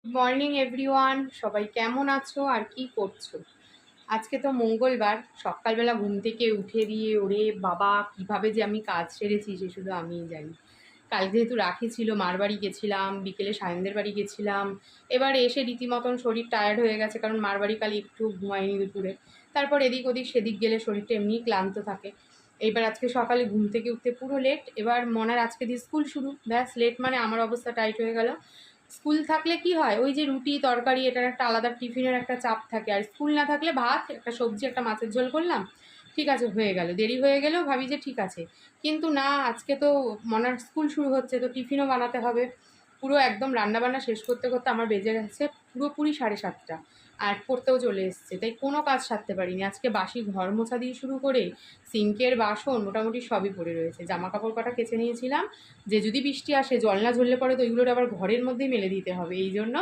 Good morning everyone, সবাই কেমন আছো আর কি করছো? আজকে তো মঙ্গলবার, সকালবেলা ঘুম থেকে উঠে দিয়ে ওরে বাবা কিভাবে যে আমি কাজ সেরেছি সে শুধু আমিই জানি। কাল যেহেতু রাখি ছিল, মার বাড়ি গেছিলাম, বিকেলে সায়নদের বাড়ি গেছিলাম। এবার এসে রীতিমতন শরীর টায়ার্ড হয়ে গেছে, কারণ মার বাড়ি কাল একটু ঘুমাইনি দুপুরে। তারপর এদিক ওদিক সেদিক গেলে শরীরটা এমনিই ক্লান্ত থাকে। এবার আজকে সকালে ঘুম থেকে উঠতে পুরো লেট। এবার মনার আজকে দিয়ে স্কুল শুরু, ব্যাস লেট মানে আমার অবস্থা টাইট হয়ে গেল। স্কুল থাকলে কি হয়, ওই যে রুটি তরকারি এটার একটা আলাদা টিফিনের একটা চাপ থাকে, আর স্কুল না থাকলে ভাত একটা সবজি একটা মাছের ঝোল করলাম, ঠিক আছে হয়ে গেল। দেরি হয়ে গেলেও ভাবি যে ঠিক আছে। কিন্তু না, আজকে তো মনার স্কুল শুরু হচ্ছে, তো টিফিনও বানাতে হবে। পুরো একদম রান্নাবান্না শেষ করতে করতে আমার বেজে গেছে পুরোপুরি 7:30। আর পড়তেও চলে এসছে, তাই কোনো কাজ সারতে পারিনি। আজকে বাসি ঘর মোছা দিয়ে শুরু করে সিঙ্কের বাসন মোটামুটি সবই পড়ে রয়েছে। জামা কাপড় কটা কেচে নিয়েছিলাম, যে যদি বৃষ্টি আসে জল না ঝরলে পরে তো ওইগুলোর আবার ঘরের মধ্যেই মেলে দিতে হবে, এই জন্য